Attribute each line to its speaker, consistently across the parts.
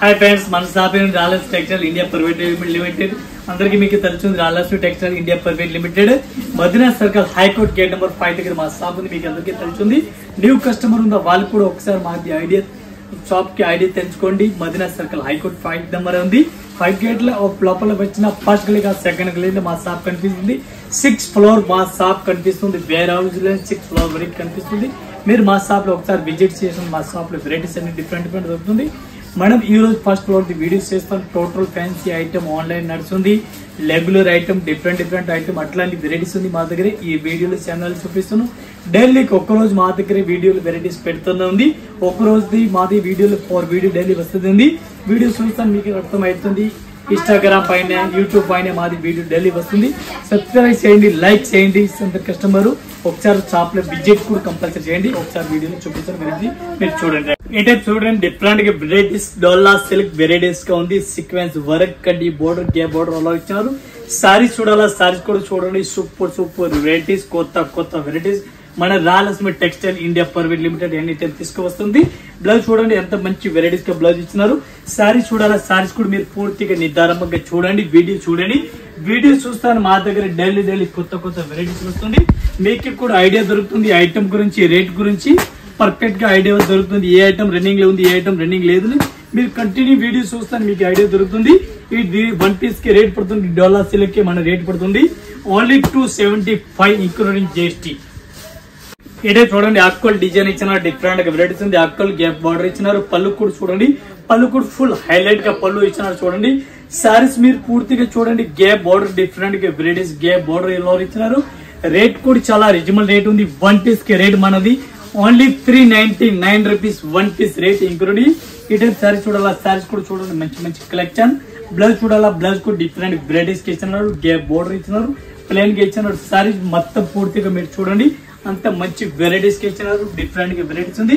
Speaker 1: Hi friends, మన shop Rollers textile India private limited. అందరికీ మీకు తెలుస్తుంది Rollers textile India private limited, Madina circle high court gate number 5 దగ్గర మా షాప్ ఉంది. మీకు అందరికీ తెలుస్తుంది. న్యూ కస్టమర్ ఉందా వాళ్ళు కూడా ఒకసారి మాది ఐడియా షాప్ కి ఐడియా తెలుసుకోండి. మదీనా సర్కిల్ హైకోర్ట్ 5 నెంబర్ ఉంది. 5 గేట్ లోపల వచ్చిన ఫస్ట్ గలీ సెకండ్ గలీలో మా షాప్ కనిపిస్తుంది. 6th ఫ్లోర్ మా షాప్ కనిపిస్తుంది. వేర్ హౌస్ 6th ఫ్లోర్ వరకు కనిపిస్తుంది. మీరు మా షాప్ లో ఒకసారి విజిట్ చేసిన మా షాప్ లో వెరైటీస్ అన్ని డిఫరెంట్ దొరుకుతుంది. మనం ఈ రోజు ఫస్ట్ ఫ్లోర్ వీడియోస్ చేస్తాం. టోటల్ ఫ్యాన్సీ ఐటమ్ ఆన్లైన్ నడుస్తుంది. రెగ్యులర్ ఐటమ్ డిఫరెంట్ ఐటమ్ అట్లాంటి వెరైటీస్ ఉంది మా దగ్గర. ఈ వీడియోలో ఛానల్ చూపిస్తున్నాను. డైలీకి ఒక్కరోజు మా దగ్గర వీడియోలు వెరైటీస్ పెడుతూనే ఉంది. ఒక్కరోజు మాది వీడియోలు 4 వీడియో డైలీ వస్తుంది. వీడియో చూస్తాను మీకు అర్థమవుతుంది. ఇన్స్టాగ్రామ్ పైన యూట్యూబ్ పైన మాది వీడియో డైలీ వస్తుంది. సబ్స్క్రైబ్ చేయండి, లైక్ చేయండి. కస్టమర్ ఒకసారి షాప్ లో విజిట్ కూడా కంపల్సరీ చేయండి. ఒకసారి వీడియోలో చూపించారు వెరైటీ మీరు చూడండి. ఏ టైప్ చూడండి, డిఫరెంట్ గా వెరైటీస్ డోలా సిల్క్ వెరైటీస్ గా ఉంది. సీక్వెన్స్ వర్క్ కడ్డీ బోర్డర్ గే బోర్డర్ అలా ఇచ్చినారు. సారీస్ చూడాలా, సారీస్ కూడా చూడండి. సూపర్ వెరైటీస్, కొత్త వెరైటీస్ మన Rayalaseema textile India private limited ఎన్ని టైప్ తీసుకువస్తుంది. బ్లౌజ్ చూడండి ఎంత మంచి వెరైటీస్ గా బ్లౌజ్ ఇచ్చినారు. సారీస్ చూడాలా, సారీస్ కూడా మీరు పూర్తిగా నిర్ధారంగా చూడండి. వీడియో చూడండి. వీడియో చూస్తాను మా దగ్గర డైలీ కొత్త వెరైటీస్ వస్తుంది. మీకు కూడా ఐడియా దొరుకుతుంది. ఐటమ్ గురించి, రేట్ గురించి పర్ఫెక్ట్ గా ఐడియా దొరుకుతుంది. ఏ ఐటమ్ రన్నింగ్ లో ఉంది, ఏ ఐటమ్ రన్నింగ్ లేదు. మీరు కంటిన్యూ వీడియో చూస్తాను మీకు ఐడియా దొరుకుతుంది. ఇది 1 పీస్ కి రేట్ పడుతుంది. డోలా సిల్క్ కి మన రేట్ పడుతుంది ఓన్లీ 275 ఇంక్లూడింగ్ GST. ఇదే చూడండి, అక్కల్ డిజైన్ ఇచ్చినారు. డిఫరెంట్ గా వెరైటీస్ ఉంది. అక్కల్ గ్యాప్ బార్డర్ ఇచ్చినారు. పళ్ళు కూడా చూడండి. పళ్ళు కూడా ఫుల్ హైలైట్ గా పళ్ళు ఇచ్చినారు. చూడండి సారీస్ మీరు పూర్తిగా చూడండి. గ్యాప్ బార్డర్ డిఫరెంట్ గా వెరైటీస్ గ్యాప్ బార్డర్ ఎలా ఇచ్చినారు. రేట్ కూడా చాలా రీజనబుల్ రేట్ ఉంది. 1 పీస్ కి రేట్ మనది only 399 rupees 1 piece rate including. ఈ టైప్ సారీస్ చూడాలా, సారీస్ కూడా చూడండి. మంచి కలెక్షన్. బ్లౌజ్ చూడాలా, బ్లౌజ్ కూడా డిఫరెంట్ వెరైటీస్ కి ఇచ్చినారు. గ్యాప్ బార్డర్ ఇచ్చినారు. ప్లెయిన్ గా ఇచ్చినారు. సారీస్ మొత్తం పూర్తిగా మీరు చూడండి. అంత మంచి వెరైటీస్ కి ఇచ్చినారు. డిఫరెంట్ గా వెరైటీస్ ఉంది.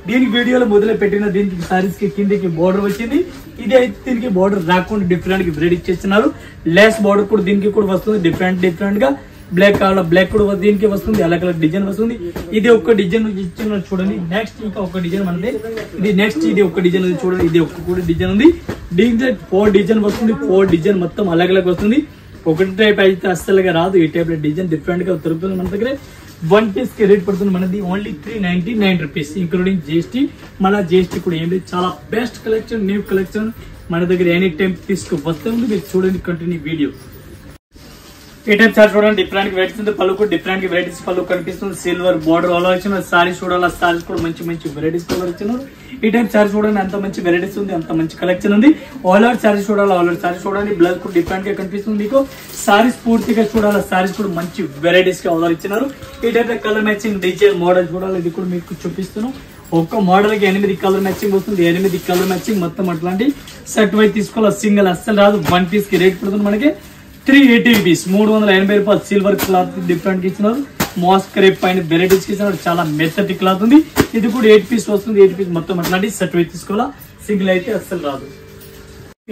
Speaker 1: దీనికి వీడియోలో మొదలు పెట్టిన దీనికి సారీస్ కి కిందికి బోర్డర్ వచ్చింది. ఇది అయితే దీనికి బోర్డర్ రాకుండా డిఫరెంట్ గా వెరైటీస్ ఇచ్చినారు. లెస్ బోర్డర్ కూడా దీనికి కూడా వస్తుంది. డిఫరెంట్ గా బ్లాక్ కావాలా, బ్లాక్ కూడా దీనికి వస్తుంది. అలా డిజైన్ వస్తుంది. ఇది ఒక డిజైన్ ఇచ్చిన చూడండి. నెక్స్ట్ ఇంకా ఒక డిజైన్ మనది. ఇది నెక్స్ట్ ఇది ఒక డిజైన్ చూడండి. ఇది ఒక కూడా డిజైన్ ఉంది. దీంట్లో 4 డిజైన్ వస్తుంది. 4 డిజైన్ మొత్తం అలాగ వస్తుంది. ఒకటి టైప్ అయితే అస్సలుగా రాదు. ఈ టైప్ డిజైన్ డిఫరెంట్ గా దొరుకుతుంది మన దగ్గర. 1 పీస్ కి రేట్ పడుతుంది మనది ఓన్లీ 399 రూపీస్ ఇంక్లూడింగ్ GST. మన GST కూడా ఏం లేదు. చాలా బెస్ట్ కలెక్షన్, న్యూ కలెక్షన్ మన దగ్గర ఎనీ టైం తీసుకువస్తుంది. మీరు చూడండి కంటిన్యూ వీడియో. ఈ టైప్ సార్ చూడండి. డిఫరెంట్ వెరైటీస్ ఉంది. పళ్ళు కూడా డిఫరెంట్ వెరైటీస్ పళ్ళు కనిపిస్తుంది. సిల్వర్ బార్డర్ అలా ఇచ్చిన సారీస్ చూడాలి. సారీస్ కూడా మంచి వెరైటీస్ కలర్ ఇచ్చినారు. ఈ టైప్ సారీ చూడండి. అంత మంచి వెరైటీస్ ఉంది. అంత మంచి కలెక్షన్ ఉంది. ఆల్ ఓవర్ సారీస్ చూడాలి. ఆల్ ఓవర్ సారీస్ చూడండి. బ్లౌజ్ కూడా డిఫరెంట్ గా కనిపిస్తుంది మీకు. సారీస్ పూర్తిగా చూడాలి. సారీస్ కూడా మంచి వెరైటీస్ గా ఆల్ ఇచ్చినారు. ఈ type colour matching design model చూడాలి. ఇది కూడా మీకు చూపిస్తున్నాను. ఒక్క మోడల్ కి 8 కలర్ మ్యాచింగ్ వస్తుంది. 8 కలర్ మ్యాచింగ్ మొత్తం అట్లాంటి సెట్ వైజ్ తీసుకోవాలి. సింగిల్ అస్సలు రాదు. 1 పీస్ కి రేట్ పడుతుంది మనకి 380 రూపీస్ 380 రూపాయలు. సిల్వర్ క్లాత్ డిఫరెంట్ గా ఇచ్చినారు. మాస్క్ రేప్ పైన వెరైటీస్ ఇచ్చినారు. చాలా మెత్తటి క్లాత్ ఉంది. ఇది కూడా 8 పీస్ వస్తుంది. 8 పీస్ మొత్తం అట్లాంటి సెట్ వైజ్ తీసుకోవాలా. సింగిల్ అయితే అస్సలు రాదు.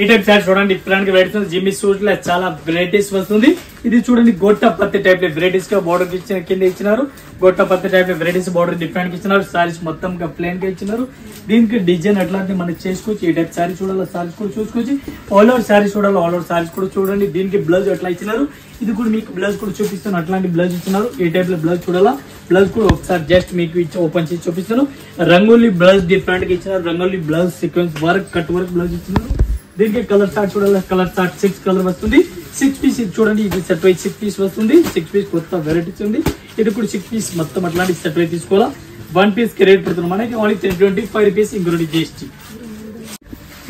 Speaker 1: ఈ టైప్ సార్ చూడండి. డిఫరెంట్ గా వెరైటీస్ జిమ్మి సూట్ లో చాలా వెరైటీస్ వస్తుంది. ఇది చూడండి గొట్ట పత్తి టైప్ లో వెరైటీస్ గా బోర్డర్ ఇచ్చిన కింద ఇచ్చినారు. గొట్ట పత్తి టైప్ లో వెరైటీస్ బోర్డర్ డిఫరెంట్ గా ఇచ్చినారు. సారీస్ మొత్తం గా ప్లెయిన్ గా ఇచ్చినారు. దీనికి డిజైన్ అట్లాంటి మనం చేసుకోవచ్చు. ఈ టైప్ సారీ చూడాలి. సారీస్ కూడా చూసుకోవచ్చు. ఆల్ ఓవర్ సారీస్ చూడాలి. ఆల్ ఓవర్ సారీస్ కూడా చూడండి. దీనికి బ్లౌజ్ అట్లా ఇచ్చినారు. ఇది కూడా మీకు బ్లౌజ్ కూడా చూపిస్తాను. అట్లాంటి బ్లౌజ్ ఇచ్చినారు. ఈ టైప్ లో బ్లౌజ్ చూడాలా. బ్లౌజ్ కూడా ఒకసారి జస్ట్ మీకు ఇచ్చి ఓపెన్ చేసి చూపిస్తాను. రంగోలీ బ్లౌజ్ డిఫరెంట్ గా ఇచ్చినారు. Rangoli blouse sequence work cut work blouse ఇచ్చినారు. దీనికి కలర్ చార్ట్ చూడాలి. కలర్ చార్ట్ 6 కలర్ వస్తుంది. 6 పీస్ చూడండి. ఇది సెట్ వైజ్ 6 పీస్ వస్తుంది. 6 పీస్ కొత్త వెరైటీస్ ఉంది. ఇది కూడా 6 పీస్ మొత్తం అట్లాంటి సెట్ వైజ్ తీసుకోవాలా. 1 పీస్ కి రేట్ పడుతుంది మనకి ఓన్లీ 325 రూపీస్ ఇంక్లూడింగ్ GST.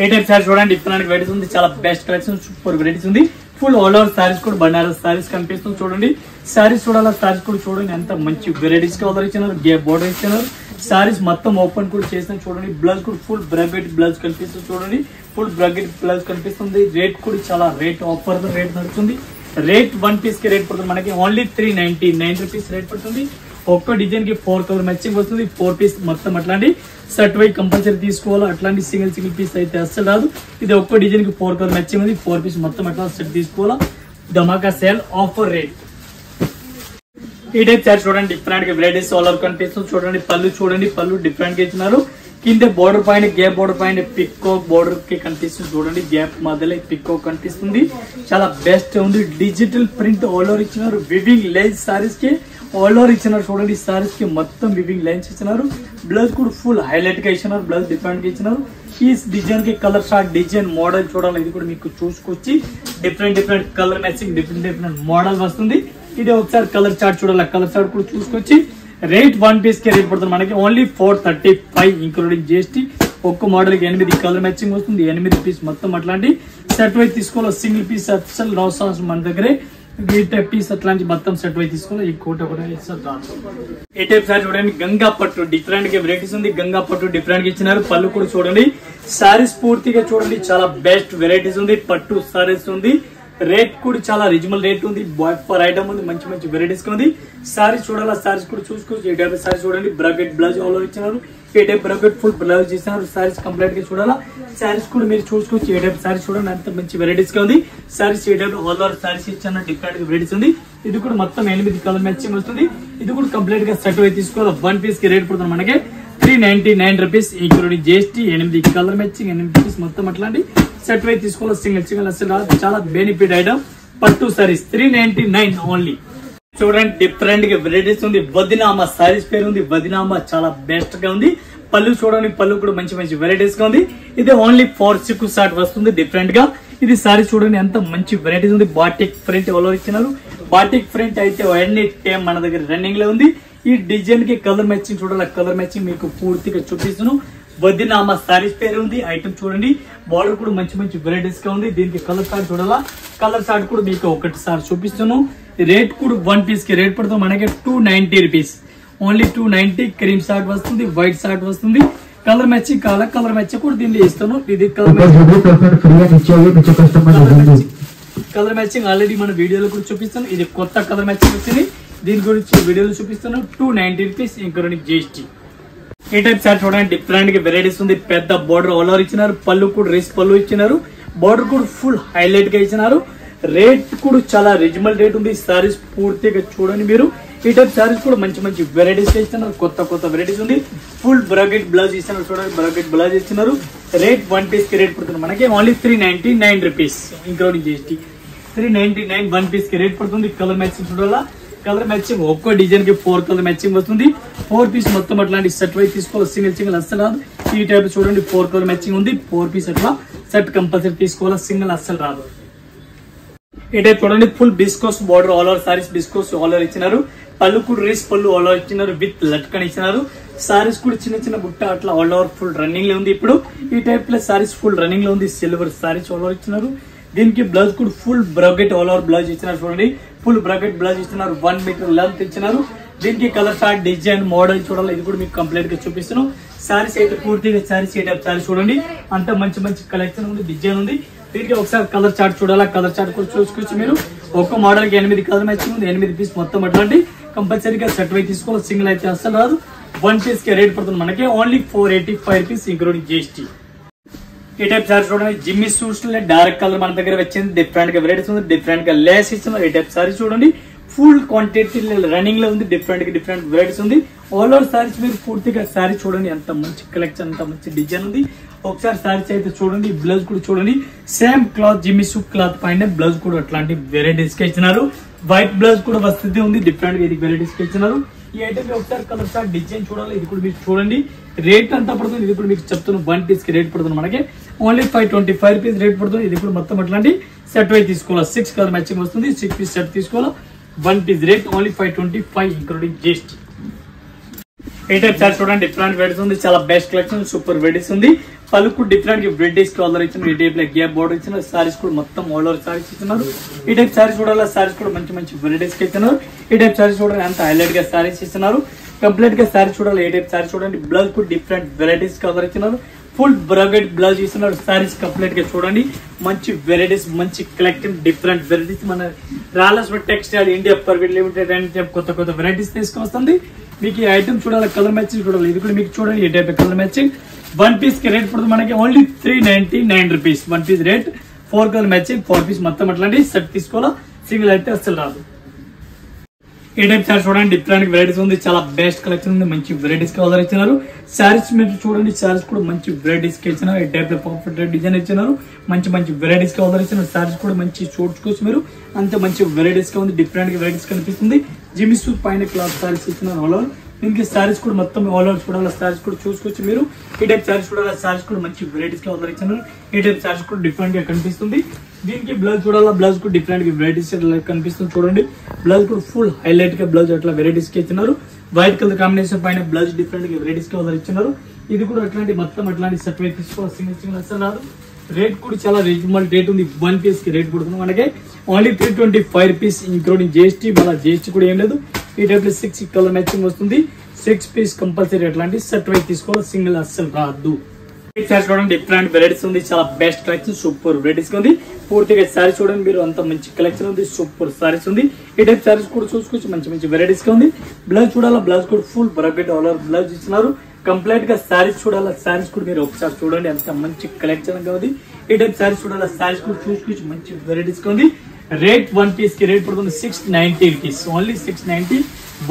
Speaker 1: ఏ టైప్ సారీ చూడండి. డిఫరెంట్ వెరైటీస్ ఉంది. చాలా బెస్ట్ కలెక్షన్, సూపర్ వెరైటీస్ ఉంది. ఫుల్ ఆల్ ఓవర్ సారీస్ కూడా బనారస్ సారీస్ కనిపిస్తుంది. చూడండి సారీస్ చూడాలా. సారీస్ కూడా చూడండి. ఎంత మంచి వెరైటీస్ గా ఆర్డర్ ఇచ్చినారు. గ్యాప్ బోర్డర్ ఇచ్చినారు. సారీస్ మొత్తం ఓపెన్ కూడా చేసిన చూడండి. బ్లౌజ్ కూడా ఫుల్ బ్రాకెట్ బ్లౌజ్ కనిపిస్తుంది. చూడండి ఫుల్ బ్రాకెట్ బ్లౌజ్ కనిపిస్తుంది. రేట్ కూడా చాలా రేట్ ఆఫర్ రేట్ నడుస్తుంది. రేట్ 1 పీస్ కి రేట్ పడుతుంది మనకి ఓన్లీ 399 రూపీస్ రేట్ పడుతుంది. ఒక్క డిజైన్ కి 4 కలర్ మ్యాచింగ్ వస్తుంది. 4 పీస్ మొత్తం అట్లాంటి సెట్ వైజ్ కంపల్సరీ తీసుకోవాలి. అట్లాంటి సింగిల్ పీస్ అయితే అస్సలు రాదు. ఇది ఒక్క డిజైన్ కి 4 కలర్ మ్యాచింగ్ ఉంది. 4 పీస్ మొత్తం అట్లా సెట్ తీసుకోవాలా. ధమాకా సేల్ ఆఫర్ రేట్. ఈ టైప్ సారీ చూడండి. డిఫరెంట్ గా వెరైటీస్ ఆల్ ఓవర్ కనిపిస్తుంది. చూడండి పళ్ళు చూడండి. పళ్ళు డిఫరెంట్ గా ఇచ్చినారు. కింద బోర్డర్ పైన గ్యాప్ బోర్డర్ పైన పికాక్ బోర్డర్ కి కనిపిస్తుంది చూడండి, గ్యాప్ మధ్యలో పికాక్ కనిపిస్తుంది. చాలా బెస్ట్ ఉంది. డిజిటల్ ప్రింట్ ఆల్ ఓవర్ ఇచ్చినారు. వివింగ్ లైన్స్ సారీస్ కి ఆల్ ఓవర్ ఇచ్చినారు చూడండి. సారీస్ కి మొత్తం వివింగ్ లైన్స్ ఇచ్చినారు. బ్లౌజ్ కూడా ఫుల్ హైలైట్ గా ఇచ్చినారు. బ్లౌజ్ డిఫరెంట్ గా ఇచ్చినారు. ఈ డిజైన్ కి కలర్ షార్ట్ డిజైన్ మోడల్ చూడాలి. ఇది కూడా మీకు చూసుకొచ్చి different colour matching different model వస్తుంది. ఇది ఒకసారి కలర్ చార్ట్ చూడాలి. కలర్ చార్ట్ కూడా చూసుకొచ్చి రేట్ 1 పీస్ కి రేట్ పడుతుంది మనకి ఓన్లీ 435 ఇంక్లూడింగ్ GST. ఒక్క మోడల్ కి 8 కలర్ మ్యాచింగ్ వస్తుంది. 8 పీస్ మొత్తం అట్లాంటి సెట్ వైజ్ తీసుకోవాలి. సింగిల్ పీస్ అసలు నో సాస్ మన దగ్గరే పీస్ అట్లాంటి మొత్తం సెట్ వైజ్ తీసుకోవాలి. ఈ కోట కూడా ఏ టైప్ సారీ చూడండి. గంగా పట్టు డిఫరెంట్ గా వెరైటీస్ ఉంది. గంగా పట్టు డిఫరెంట్ గా ఇచ్చినారు. పళ్ళు కూడా చూడండి. సారీస్ పూర్తిగా చూడండి. చాలా బెస్ట్ వెరైటీస్ ఉంది. పట్టు సారీస్ ఉంది. రేట్ కూడా చాలా రీజనబుల్ రేట్ ఉంది. బాయ్ ఫర్ ఐటమ్ ఉంది. మంచి వెరైటీస్ ఉంది. సారీస్ చూడాలా. సారీస్ కూడా చూసుకోవచ్చు. ఏ టైప్ సారీ చూడండి. బ్రాకెట్ బ్లౌజ్ ఆల్ ఓవర్ ఇచ్చినారు. ఏ టైప్ బ్రాకెట్ ఫుల్ బ్లౌజ్ ఇచ్చినారు. సారీస్ కంప్లీట్ గా చూడాలా. సారీస్ కూడా మీరు చూసుకోవచ్చు. ఏ టైప్ సారీస్ చూడండి. అంత మంచి వెరైటీస్ గా ఉంది. సారీస్ ఏ టైప్ ఆల్ ఓవర్ సారీస్ ఇచ్చిన డిఫరెంట్ వెరైటీస్ ఉంది. ఇది కూడా మొత్తం 8 కలర్ మ్యాచింగ్ వస్తుంది. ఇది కూడా కంప్లీట్ గా సెట్ అయి తీసుకోవాలి. 1 పీస్ కి రేట్ పడుతుంది మనకి 399 rupees including GST. 8 colour matching 8 piece మొత్తం అట్లాంటి సెట్ వై తీసుకోవాలి. సింగిల్ అసలు చాలా బెనిఫిట్ ఐటమ్. పట్టు సారీస్ 399 ఓన్లీ. చూడండి డిఫరెంట్ గా వెరైటీస్ ఉంది. వదినామా సారీస్ పేరు ఉంది. వదినామా చాలా బెస్ట్ గా ఉంది. పళ్ళు చూడండి. పళ్ళు కూడా మంచి వెరైటీస్ గా ఉంది. ఇది ఓన్లీ 4 షార్ట్ వస్తుంది డిఫరెంట్ గా. ఇది సారీ చూడండి ఎంత మంచి వెరైటీస్ ఉంది. బాటిక్ ప్రింట్ ఎవరో ఇచ్చినారు. బాటిక్ ప్రింట్ అయితే ఎనీ టైం మన దగ్గర రన్నింగ్ లో ఉంది. ఈ డిజైన్ కి కలర్ మ్యాచింగ్ చూడాలి. కలర్ మ్యాచింగ్ మీకు పూర్తిగా చూపిస్తున్నాను. వదినామా సారీస్ పేరు ఉంది. ఐటమ్ చూడండి. బార్డర్ కూడా మంచి వెరైటీస్ గా ఉంది. దీనికి కలర్ చార్ట్ చూడాలా. కలర్ చార్ట్ కూడా మీకు ఒకటిసారి చూపిస్తున్నాను. రేట్ కూడా 1 పీస్ కి రేట్ పడుతుంది మనకి 290 రూపీస్ ఓన్లీ. 290 క్రీమ్ షార్ట్ వస్తుంది. వైట్ షార్ట్ వస్తుంది. కలర్ మ్యాచింగ్ కావాలా. కలర్ మ్యాచింగ్ కూడా దీనిలో ఇస్తాను. ఇది కలర్ మ్యాచింగ్ ఆల్రెడీ మన వీడియోలో కూడా చూపిస్తాను. ఇది కొత్త కలర్ మ్యాచింగ్ వచ్చింది. దీని గురించి వీడియోలో చూపిస్తాను. 290 రూపీస్ ఇంక్లూడింగ్ GST. ఈ టైప్ సార్ చూడండి. డిఫరెంట్ గా వెరైటీస్ ఉంది. పెద్ద బోర్డర్ ఆల్ ఓవర్ ఇచ్చినారు. పళ్ళు కూడా రేస్ పళ్ళు ఇచ్చినారు. బోర్డర్ కూడా ఫుల్ హైలైట్ గా ఇచ్చినారు. రేట్ కూడా చాలా రీజనబుల్ రేట్ ఉంది. సారీస్ పూర్తిగా చూడండి మీరు. ఈ టైప్ సారీస్ కూడా మంచి వెరైటీస్ ఇస్తున్నారు. కొత్త వెరైటీస్ ఉంది. ఫుల్ బ్రాకెట్ బ్లౌజ్ ఇస్తున్నారు. చూడండి బ్రాకెట్ బ్లౌజ్ ఇస్తున్నారు. రేట్ 1 పీస్ కి రేట్ పడుతుంది మనకి only 399 rupees including GST. 399 1 piece కి రేట్ పడుతుంది. కలర్ మ్యాచింగ్ చూడాలా. కలర్ మ్యాచింగ్ ఒక్కో డిజైన్ కి 4 కలర్ మ్యాచింగ్ వస్తుంది. 4 పీస్ మొత్తం అట్లాంటి సెట్ వైజ్ తీసుకోవాలి. సింగిల్ అస్సలు రాదు. ఈ టైప్ చూడండి 4 కలర్ మ్యాచింగ్ ఉంది. 4 పీస్ అట్లా సెట్ కంపల్సరీ తీసుకోవాలి. సింగిల్ అస్సలు రాదు. ఈ టైప్ చూడండి. Full బిస్కోస్ border all over saris బిస్కోస్ all over ఇచ్చినారు. పళ్ళు కూడా రేస్ పళ్ళు ఆల్ ఓవర్ ఇచ్చినారు. విత్ లట్కన్ ఇచ్చినారు. సారీస్ కూడా చిన్న బుట్ట అట్లా ఆల్ ఓవర్ ఫుల్ రన్నింగ్ లో ఉంది. ఇప్పుడు ఈ టైప్ లో సారీస్ ఫుల్ రన్నింగ్ లో ఉంది. సిల్వర్ సారీస్ ఆల్ ఓవర్ ఇచ్చినారు. దీనికి బ్లౌజ్ కూడా full bracket all over blouse ఇచ్చినారు. చూడండి ఫుల్ బ్రాకెట్ బ్లౌజ్ ఇస్తున్నారు. 1 మీటర్ లెంత్ ఇచ్చినారు. దీనికి కలర్ చార్ట్ డిజైన్ మోడల్ చూడాలి. ఇది కూడా మీకు కంప్లీట్ గా చూపిస్తున్నాను. సారీస్ అయితే పూర్తిగా సారీస్ ఏ టైప్ సారీస్ చూడండి. అంత మంచి కలెక్షన్ ఉంది. డిజైన్ ఉంది. దీనికి ఒకసారి కలర్ చార్ట్ చూడాలా. కలర్ చార్ట్ కూడా చూసుకోవచ్చు మీరు. ఒక్క మోడల్ కి 8 కలర్ మ్యాచింగ్ ఉంది. 8 పీస్ మొత్తం అట్లాంటి కంపల్సరీగా సెట్ వై తీసుకోవాలి. సింగిల్ అయితే అస్సలు రాదు. 1 పీస్ కి రేట్ పడుతుంది మనకి ఓన్లీ 485 రూపీస్ ఇంక్లూడింగ్ GST. ఈ టైప్ సారీ చూడండి. జిమ్మి సూట్స్ డార్క్ కలర్ మన దగ్గర వచ్చింది. డిఫరెంట్ గా వెరైటీస్ ఉంది. డిఫరెంట్ గా లేస్ ఇస్తున్నారు. ఈ టైప్ సారీ చూడండి. ఫుల్ క్వాంటిటీ రన్నింగ్ లో ఉంది. డిఫరెంట్ వెరైటీస్ ఉంది. ఆల్ ఓవర్ సారీస్ మీరు పూర్తిగా సారీ చూడండి. ఎంత మంచి కలెక్షన్ అంత మంచి డిజైన్ ఉంది. ఒకసారి సారీస్ అయితే చూడండి. బ్లౌజ్ కూడా చూడండి. సేమ్ క్లాత్ జిమ్మి సూట్ క్లాత్ పైన బ్లౌజ్ కూడా అట్లాంటి వెరైటీస్ కి ఇచ్చినారు. వైట్ బ్లౌజ్ కూడా వస్తుంది ఉంది. డిఫరెంట్ గా ఇది వెరైటీస్ కి ఇచ్చినారు. ఈ ఐటమ్ ఒకసారి కలర్ చార్ట్ డిజైన్ చూడాలి. ఇది కూడా మీరు చూడండి. రేట్ అంతా పడుతుంది. ఇది కూడా మీకు చెప్తున్నాను. 1 పీస్ కి రేట్ పడుతుంది మనకి ఓన్లీ 525 రూపీస్ రేట్ పడుతుంది. ఇది కూడా మొత్తం అట్లాంటి సెట్ వై తీసుకోవాలి. 6 కలర్ మ్యాచింగ్ వస్తుంది. 6 పీస్ సెట్ తీసుకోవాలి. 1 piece rate only 525 including GST. ఏ టైప్ సారీ చూడండి. డిఫరెంట్ వెరైటీస్ ఉంది. చాలా బెస్ట్ కలెక్షన్ సూపర్ వెరైటీస్ ఉంది. పలుకు డిఫరెంట్ వెరైటీస్ ఆర్డర్ ఇచ్చిన. ఈ టైప్ లో గ్యాప్ బోర్డర్ ఇచ్చిన. సారీస్ కూడా మొత్తం ఆల్ ఓవర్ సారీస్ ఇస్తున్నారు. ఈ టైప్ సారీస్ చూడాలి. సారీస్ కూడా మంచి వెరైటీస్ కి ఇస్తున్నారు. ఈ టైప్ సారీస్ చూడాలి. అంత హైలైట్ గా సారీస్ ఇస్తున్నారు. కంప్లీట్ గా సారీ చూడాలి. ఏ టైప్ సారీ చూడండి. బ్లౌజ్ కూడా డిఫరెంట్ వెరైటీస్ కలర్ ఇచ్చినారు. ఫుల్ బ్రాకెట్ బ్లౌజ్ ఇస్తున్నారు. సారీస్ కంప్లీట్ గా చూడండి. మంచి వెరైటీస్ మంచి కలెక్షన్ డిఫరెంట్ వెరైటీస్ మన Rayalaseema textile India private limited అని కొత్త వెరైటీస్ తీసుకొస్తుంది. మీకు ఈ ఐటమ్ చూడాలి. కలర్ మ్యాచింగ్ చూడాలి. ఇది కూడా మీకు చూడండి. ఏ టైప్ కలర్ మ్యాచింగ్ 1 పీస్ కి రేట్ పడుతుంది మనకి only 399 rupees. 1 piece rate 4 colour matching 4 piece మొత్తం అట్లాంటి సెట్ తీసుకోవాలా. సింగిల్ అయితే అసలు రాదు. ఈ టైప్ సారీస్ చూడండి డిఫరెంట్ వెరైటీస్ ఉంది, చాలా బెస్ట్ కలెక్షన్ ఉంది, మంచి వెరైటీస్ కి ఆర్డర్ ఇచ్చినారు. సారీస్ మీరు చూడండి, సారీస్ కూడా మంచి వెరైటీస్ కి ఇచ్చినారు. ఈ టైప్ లో పర్ఫెక్ట్ డిజైన్ ఇచ్చినారు, మంచి మంచి వెరైటీస్ కి ఆర్డర్ ఇచ్చినారు. సారీస్ కూడా మంచి చూసుకోవచ్చు మీరు, అంత మంచి వెరైటీస్ గా ఉంది, డిఫరెంట్ వెరైటీస్ కనిపిస్తుంది. జిమిసూ పైన క్లాత్ సారీస్ ఇచ్చినారు ఆల్ ఓవర్. దీనికి సారీస్ కూడా మొత్తం ఆల్ ఓవర్ చూడాలి, సారీస్ కూడా చూసుకోవచ్చు మీరు. ఈ టైప్ సారీస్ చూడాలి, సారీస్ కూడా మంచి వెరైటీస్ కి ఆర్డర్ ఇచ్చినారు. ఈ టైప్ సారీస్ కూడా డిఫరెంట్ గా కనిపిస్తుంది. దీనికి బ్లౌజ్ చూడాలా, బ్లౌజ్ కూడా డిఫరెంట్ గా వెరైటీస్ కనిపిస్తుంది. చూడండి బ్లౌజ్ కూడా ఫుల్ హైలైట్ గా బ్లౌజ్ అట్లా వెరైటీస్ కి ఇచ్చినారు. వైట్ కలర్ కాంబినేషన్ పైన బ్లౌజ్ డిఫరెంట్ గా వెరైటీస్ కి ఆర్డర్ ఇచ్చినారు. ఇది కూడా అట్లాంటి మొత్తం అట్లాంటి సెట్ వైపు తీసుకోవాలి, సింగిల్ సింగిల్ అసలు రాదు. రేట్ కూడా చాలా రీజనబుల్ రేట్ ఉంది. 1 పీస్ కి రేట్ పడుతుంది మనకి ఓన్లీ 325 రూపీస్ ఇంక్లూడింగ్ జిఎస్టీ. మళ్ళీ జిఎస్టీ కూడా ఏం లేదు. ఈ టైప్ లో 6 కలర్ మ్యాచింగ్ వస్తుంది. 6 పీస్ కంపల్సరీ అట్లాంటి సెట్ వైపు తీసుకోవాలి, సింగిల్ అస్సలు రాదు. సారీ చూడండి డిఫరెంట్ వెరైటీస్ ఉంది, చాలా బెస్ట్ కలెక్షన్, సూపర్ వెరైటీస్ ఉంది. పూర్తిగా సారీ చూడండి మీరు, అంత మంచి కలెక్షన్ ఉంది, సూపర్ సారీస్ ఉంది. ఈ టైప్ సారీస్ కూడా చూసుకోవచ్చు, మంచి మంచి వెరైటీస్ గా ఉంది. బ్లౌజ్ చూడాలా, బ్లౌజ్ కూడా full bracket all over blouse ఇచ్చినారు. కంప్లీట్ గా సారీస్ చూడాలా, సారీస్ కూడా మీరు ఒకసారి చూడండి, అంత మంచి కలెక్షన్ గా ఉంది. ఈ టైప్ సారీస్ చూడాలా, సారీస్ కూడా చూసుకోవచ్చు, మంచి వెరైటీస్ గా ఉంది. రేట్ 1 పీస్ కి రేట్ పడుతుంది 690 rupees, only 690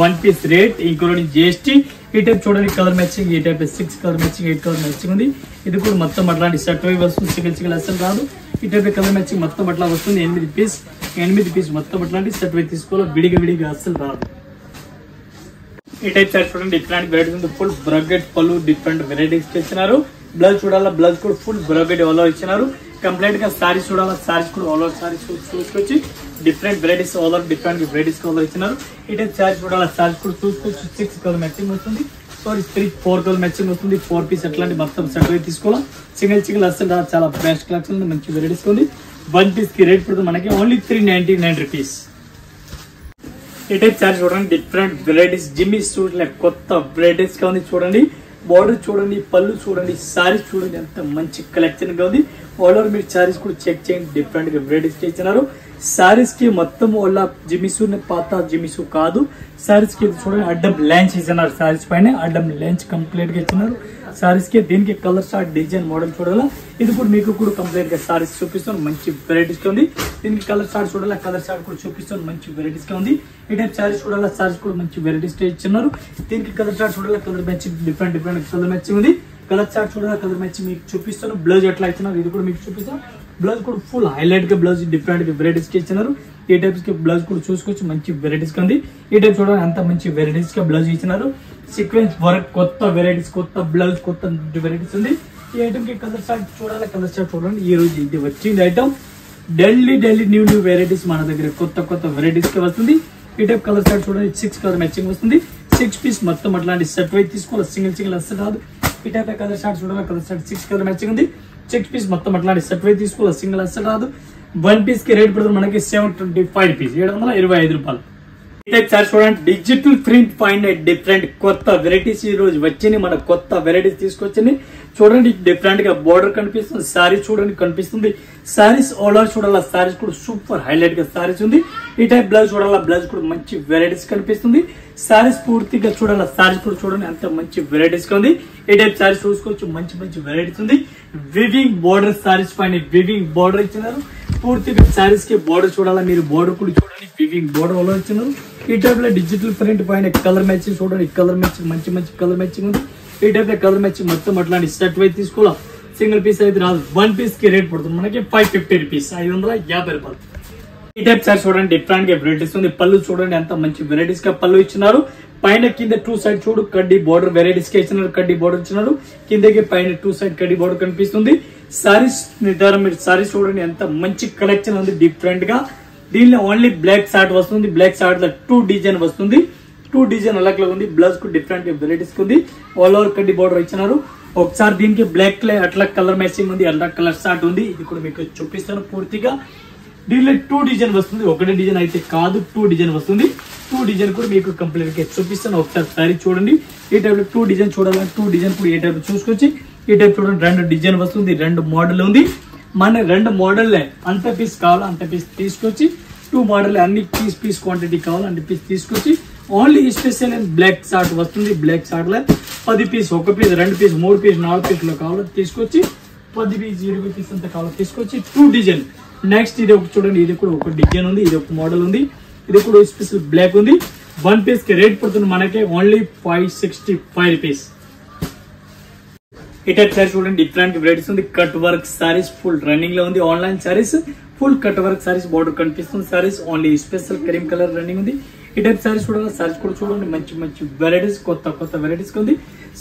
Speaker 1: 1 piece rate including GST. ఈ టైప్ చూడండి కలర్ మ్యాచింగ్, ఈ type 6 colour matching, 8 colour matching ఉంది. ఇది కూడా మొత్తం అట్లాంటి సెట్ వైపు వస్తుంది, సింగిల్ సింగిల్ అసలు రాదు. ఈ టైప్ కలర్ మ్యాచింగ్ మొత్తం అట్లా వస్తుంది. 8 పీస్ మొత్తం అట్లాంటి సెట్ వైపు తీసుకోవాలి, విడిగా అసలు రాదు. ఈ టైప్ సారీ చూడండి డిఫరెంట్ వెరైటీస్ ఉంది, ఫుల్ బ్రాకెట్ పళ్ళు డిఫరెంట్ వెరైటీస్ ఇచ్చినారు. బ్లౌజ్ చూడాలా, బ్లౌజ్ కూడా ఫుల్ బ్రాకెట్ ఆల్ ఓవర్ ఇచ్చినారు. కంప్లీట్ గా సారీస్ చూడాలా, సారీస్ కూడా ఆల్ ఓవర్ సారీస్ చూసుకొచ్చి different varieties all over different varieties all ఇచ్చినారు. ఈ టైప్ సారీస్ చూడాలా, సారీస్ కూడా చూసుకోవచ్చు. 6 కలర్ మ్యాచింగ్ వస్తుంది, సారీ 4 కలర్ మ్యాచింగ్ వస్తుంది. 4 పీస్ అట్లాంటి మొత్తం సెట్ వైపు తీసుకోవాలా, సింగిల్ అసలు చాలా బెస్ట్ కలెక్షన్ ఉంది, మంచి వెరైటీస్ ఉంది. 1 పీస్ కి రేట్ పడుతుంది మనకి ఓన్లీ 399 రూపీస్. ఈ టైప్ సారీ చూడండి డిఫరెంట్ వెరైటీస్, జిమిసూ కొత్త వెరైటీస్ గా ఉంది. చూడండి బార్డర్ చూడండి, పళ్ళు చూడండి, సారీస్ చూడండి, ఎంత మంచి కలెక్షన్ గా ఉంది. ఆల్ ఓవర్ మీరు సారీస్ కూడా చెక్ చేయండి, డిఫరెంట్ గా వెరైటీస్ ఇచ్చినారు. సారీస్ కి మొత్తం వాళ్ళ జిమిసూ పాత జిమిసూ కాదు, సారీస్ కి చూడండి అడ్డం లెంచ్ ఇచ్చినారు. సారీస్ పైన అడ్డం లెంచ్ కంప్లీట్ గా ఇచ్చినారు సారీస్ కి. దీనికి కలర్ షార్ట్ డిజైన్ మోడల్ చూడాలా, ఇది కూడా మీకు కూడా కంప్లీట్ గా సారీస్ చూపిస్తాను, మంచి వెరైటీస్ గా ఉంది. దీనికి కలర్ షార్ట్ చూడాలా, కలర్ షార్ట్ కూడా చూపిస్తాను, మంచి వెరైటీస్ గా ఉంది. ఈ టైప్ సారీస్ చూడాలా, సారీస్ కూడా మంచి వెరైటీస్ ఇచ్చినారు. దీనికి కలర్ షార్ట్ చూడాలా, colour matching different colour matching ఉంది. కలర్ షార్ట్ చూడాలా, కలర్ మ్యాచింగ్ మీకు చూపిస్తాను. బ్లౌజ్ ఎట్లా ఇచ్చినారు ఇది కూడా మీకు చూపిస్తాను. బ్లౌజ్ కూడా ఫుల్ హైలైట్ గా బ్లౌజ్ డిఫరెంట్ వెరైటీస్ కి ఇచ్చినారు. ఈ టైప్స్ కి బ్లౌజ్ కూడా చూసుకోవచ్చు, మంచి వెరైటీస్ గా ఉంది. ఈ టైప్ చూడాలి, అంత మంచి వెరైటీస్ గా బ్లౌజ్ ఇచ్చినారు. సీక్వెన్స్ వర్క్, కొత్త వెరైటీస్, కొత్త బ్లౌజ్, కొత్త వెరైటీస్ ఉంది. ఈ ఐటమ్ కి కలర్ షార్ట్ చూడాలి, కలర్ షార్ట్ చూడండి. ఈ రోజు ఇది వచ్చింది ఐటమ్, ఢిల్లీ న్యూ వెరైటీస్ మన దగ్గర కొత్త వెరైటీస్ కి వస్తుంది. ఈ టైప్ కలర్ షార్ట్ చూడండి, 6 కలర్ మ్యాచింగ్ వస్తుంది. 6 పీస్ మొత్తం అట్లాంటి సెట్ వైపు తీసుకోవాలి, సింగిల్ అసలు రాదు. ఈ టైప్ కలర్ షార్ట్ చూడాలి, కలర్ షార్ట్ 6 కలర్ మ్యాచింగ్ ఉంది. 6 పీస్ మొత్తం అట్లాంటి సెట్ వైపు తీసుకోవాలి, సింగిల్ అసలు రాదు. 1 పీస్ కి రేట్ పడుతుంది మనకి 725 రూపీస్, 725 రూపాయలు. ఈ టైప్ సారీ చూడండి డిజిటల్ ప్రింట్ పైన డిఫరెంట్ కొత్త వెరైటీస్ ఈ రోజు వచ్చింది, మన కొత్త వెరైటీస్ తీసుకొచ్చింది. చూడండి డిఫరెంట్ గా బోర్డర్ కనిపిస్తుంది, సారీ చూడండి కనిపిస్తుంది. సారీస్ ఆల్ ఓవర్ చూడాలా, సారీస్ కూడా సూపర్ హైలైట్ గా సారీస్ ఉంది. ఈ టైప్ బ్లౌజ్ చూడాలా, బ్లౌజ్ కూడా మంచి వెరైటీస్ కనిపిస్తుంది. సారీస్ పూర్తిగా చూడాలా, సారీస్ కూడా చూడండి అంత మంచి వెరైటీస్ గా ఉంది. ఈ టైప్ సారీస్ చూసుకోవచ్చు, మంచి వెరైటీస్ ఉంది. వివింగ్ బోర్డర్ సారీస్ పైన వివింగ్ బోర్డర్ ఇచ్చినారు. పూర్తిగా సారీస్ కి బోర్డర్ చూడాలా, మీరు బోర్డర్ కూడా చూడండి, వివింగ్ బోర్డర్ ఆల్ ఓవర్ ఇచ్చినారు. ఈ టైప్ లో డిజిటల్ ప్రింట్ పైన కలర్ మ్యాచింగ్ చూడండి, కలర్ మ్యాచింగ్ మంచి కలర్ మ్యాచింగ్ ఉంది. ఈ టైప్ లో కలర్ మ్యాచింగ్ మొత్తం అట్లాంటి సెట్ వైపు తీసుకోవాలా, సింగిల్ పీస్ అయితే రాదు. 1 పీస్ కి రేట్ పడుతుంది మనకి 550 రూపీస్, 550 రూపాయలు. ఈ టైప్ సారీ చూడండి డిఫరెంట్ గా వెరైటీస్ ఉంది. పళ్ళు చూడండి ఎంత మంచి వెరైటీస్ గా పళ్ళు ఇచ్చినారు. పైన కింద 2 సైడ్ చూడు కడ్డీ బోర్డర్ వెరైటీస్ గా ఇచ్చినారు, కడ్డీ బోర్డర్ ఇచ్చినారు. కిందకి పైన 2 సైడ్ కడ్డీ బోర్డర్ కనిపిస్తుంది. సారీస్ నిర్ధారం మీరు సారీస్ చూడండి ఎంత మంచి కలెక్షన్ ఉంది డిఫరెంట్ గా. దీనిలో ఓన్లీ బ్లాక్ షార్ట్ వస్తుంది, బ్లాక్ షార్ట్ లో 2 డిజైన్ వస్తుంది, 2 డిజైన్ అలాగే ఉంది. బ్లౌజ్ కు డిఫరెంట్ వెరైటీస్ ఉంది, ఆల్ ఓవర్ కడ్డీ బోర్డర్ ఇచ్చినారు. ఒకసారి దీనికి బ్లాక్ అట్లా కలర్ మ్యాచింగ్ ఉంది, అట్లా కలర్ షార్ట్ ఉంది. ఇది కూడా మీకు చూపిస్తాను పూర్తిగా. దీనిలో 2 డిజైన్ వస్తుంది, ఒకటి డిజైన్ అయితే కాదు, 2 డిజైన్ వస్తుంది. 2 డిజైన్ కూడా మీకు కంప్లీట్ గా చూపిస్తాను. ఒకసారి సారీ చూడండి. ఈ టైప్ లో 2 డిజైన్ చూడాలంటే 2 డిజైన్ కూడా ఏ టైప్ చూసుకొచ్చి ఈ టైప్ చూడండి. 2 డిజైన్ వస్తుంది, 2 మోడల్ ఉంది. మన 2 మోడల్ అంత పీస్ కావాలో అంత పీస్ తీసుకొచ్చి 2 మోడల్ అన్ని పీస్ క్వాంటిటీ కావాలో అన్ని పీస్ తీసుకొచ్చి ఓన్లీ స్పెషల్ బ్లాక్ షార్ట్ వస్తుంది. బ్లాక్ షార్ట్ లో 10 piece, 1 piece, 2 piece, 3 piece, 4 piece లో కావాలో తీసుకొచ్చి 10 పీస్, 20 పీస్ అంతా కావాలో తీసుకొచ్చి 2 డిజైన్. నెక్స్ట్ ఇది ఒక చూడండి, ఇది కూడా ఒక డిజైన్ ఉంది, ఇది ఒక మోడల్ ఉంది, ఇది కూడా స్పెషల్ బ్లాక్ ఉంది. 1 పీస్ కి రేట్ పడుతుంది మనకి ఓన్లీ 565 రూపీస్. ఈ టైప్ సారీస్ చూడండి, డిఫరెంట్ వెరైటీస్ ఉంది. Cut work saris full running లో ఉంది. Online saris full cut work saris, border కనిపిస్తుంది. Saris only special cream colour running ఉంది. ఈ టైప్ సారీస్ చూడాలా, సారీస్ కూడా చూడండి మంచి మంచి వెరైటీస్, కొత్త వెరైటీస్ ఉంది.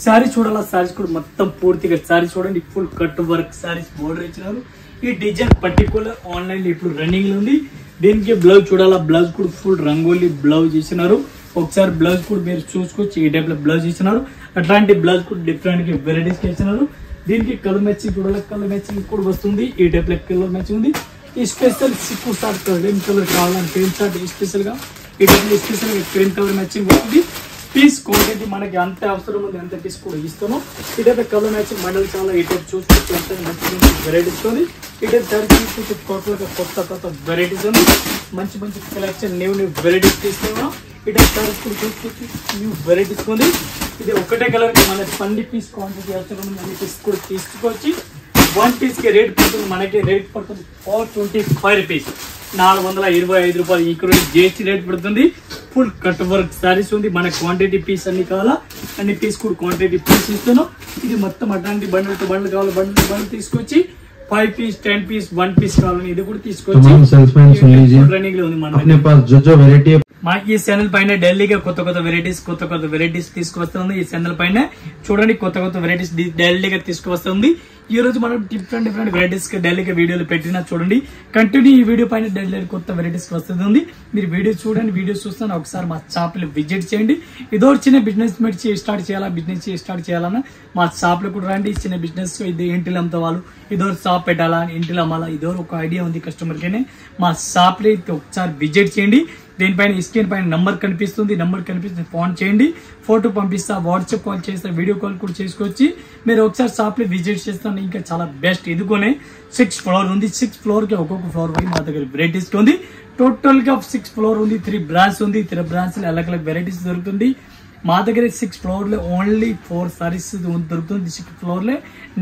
Speaker 1: సారీస్ చూడాలా, సారీస్ కూడా మొత్తం పూర్తిగా సారీస్ చూడండి full cut work saris, border ఇచ్చినారు. ఈ డిజైన్ పర్టికులర్ ఆన్లైన్ ఇప్పుడు రన్నింగ్ లో ఉంది. దీనికి బ్లౌజ్ చూడాలా, బ్లౌజ్ కూడా ఫుల్ రంగోలీ బ్లౌజ్ ఇచ్చినారు. ఒకసారి బ్లౌజ్ కూడా మీరు చూసుకోవచ్చు. ఈ టైప్ లో బ్లౌజ్ ఇచ్చినారు. అట్లాంటి బ్లౌజ్ కూడా డిఫరెంట్ వెరైటీస్ ఇచ్చినారు. దీనికి కలర్ మ్యాచింగ్ చూడాలి, కలర్ మ్యాచింగ్ కూడా వస్తుంది. ఈ టైప్ లో కలర్ మ్యాచింగ్ ఉంది. ఈ special Sikh short cream colour కావాలని క్రీమ్ షార్ట్ స్పెషల్ గా ఈ టైప్ లో స్పెషల్ గా క్రీమ్ కలర్ మ్యాచింగ్ వస్తుంది. పీస్ క్వాంటిటీ మనకి అంత అవసరం ఉంది, అంత పీస్ కూడా ఇస్తాము. ఈ టైప్ కలర్ మ్యాచింగ్ మోడల్ చాలా ఈ టైప్ చూసుకోవచ్చు. అంత మంచి వెరైటీస్ ఉంది. ఈ టైప్ చూసుకోవచ్చు. టోటల్ గా కొత్త వెరైటీస్ ఉంది. మంచి కలెక్షన్ న్యూ వెరైటీస్ తీసుకున్నాం. ఈ టైప్ సారీస్ కూడా చూసుకోవచ్చు. న్యూ వెరైటీస్ ఉంది. ఇది ఒకటే కలర్ మన 20 పీస్ క్వాంటిటీ అవసరం ఉంది. అన్ని పీస్ కూడా తీసుకోవచ్చు. 1 పీస్ కి రేట్ పడుతుంది మనకి, రేట్ పడుతుంది 425 రూపీస్, 425 రూపాయలు. ఇక్కడ జిఎస్టీ రేట్ పడుతుంది. ఫుల్ కట్ వర్క్ సారీస్ ఉంది. మన క్వాంటిటీ పీస్ అన్ని కావాలా, అన్ని పీస్ కూడా క్వాంటిటీ పీస్ ఇస్తున్నాం. ఇది మొత్తం అట్లాంటి బండిల్ కావాలి, బండిల్ తీసుకొచ్చి 5 పీస్ 10 పీస్ 1 పీస్ కావాలని ఇది కూడా తీసుకొచ్చి రన్నింగ్ లో ఉంది. మన మా ఈ ఛానల్ పైన డైలీగా కొత్త వెరైటీస్ తీసుకువస్తుంది. ఈ ఛానల్ పైన చూడండి కొత్త వెరైటీస్ డైలీగా తీసుకువస్తుంది. ఈ రోజు మనం డిఫరెంట్ వెరైటీస్ డైలీగా వీడియోలు పెట్టినా చూడండి. కంటిన్యూ ఈ వీడియో పైన డైలీ కొత్త వెరైటీస్ వస్తుంది. మీరు వీడియో చూడండి, వీడియో చూస్తాను. ఒకసారి మా షాప్ లో విజిట్ చేయండి. ఏదో చిన్న బిజినెస్ స్టార్ట్ చేయాలన్నా మా షాప్ లో కూడా రండి. చిన్న బిజినెస్ ఇది ఇంటిలో అమ్ముతావాళ్ళు, ఏదో షాప్ పెట్టాలా, ఇంటిలో అమ్మాలా, ఏదో ఒక ఐడియా ఉంది కస్టమర్ కి. మా షాప్ లో ఒకసారి విజిట్ చేయండి. దీనిపైన స్క్రీన్ పైన నంబర్ కనిపిస్తుంది, ఫోన్ చేయండి. ఫోటో పంపిస్తా, వాట్సాప్ కాల్ చేస్తా, వీడియో కాల్ కూడా చేసుకోవచ్చు. మీరు ఒకసారి షాప్ లో విజిట్ చేస్తాను. ఇంకా చాలా బెస్ట్. ఇదిగోనే 6 ఫ్లోర్ ఉంది. 6 ఫ్లోర్ కి ఒక్కొక్క ఫ్లోర్ పై మా దగ్గర వెరైటీస్ ఉంది. టోటల్ గా 6 ఫ్లోర్ ఉంది. 3 బ్రాంచ్ ఉంది. 3 బ్రాంచ్ లో అలగ్ వెరైటీస్ దొరుకుతుంది. మా దగ్గర 6 ఫ్లోర్ లో ఓన్లీ 4 సారీస్ దొరుకుతుంది. 6 ఫ్లోర్ లో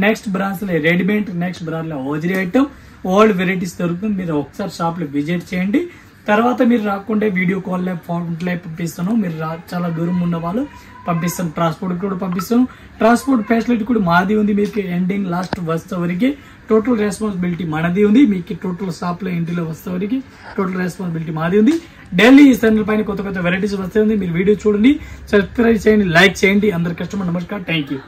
Speaker 1: నెక్స్ట్ బ్రాంచ్ లో రెడీమేడ్, నెక్స్ట్ బ్రాంచ్ లో హోజరీ ఐటమ్, ఓల్డ్ వెరైటీస్ దొరుకుతుంది. మీరు ఒకసారి షాప్ లో విజిట్ చేయండి. తర్వాత మీరు రాకుంటే వీడియో కాల్ ఫోన్ పంపిస్తాను. మీరు చాలా దూరం ఉన్న వాళ్ళు పంపిస్తాం. ట్రాన్స్పోర్ట్ కూడా పంపిస్తాం. ట్రాన్స్పోర్ట్ ఫెసిలిటీ కూడా మాది ఉంది. మీకు ఎండింగ్ లాస్ట్ వస్తే వరకు టోటల్ రెస్పాన్సిబిలిటీ మనది ఉంది. మీకు టోటల్ షాప్ లో ఇంటిలో వస్తే వరకు టోటల్ రెస్పాన్సిబిలిటీ మాది ఉంది. డైలీ ఈ ఛానల్ పైన కొత్త వెరైటీస్ వస్తే ఉంది. మీరు వీడియో చూడండి, సబ్స్క్రైబ్ చేయండి, లైక్ చేయండి. అందరి కస్టమర్ నమస్కారం, థ్యాంక్ యూ.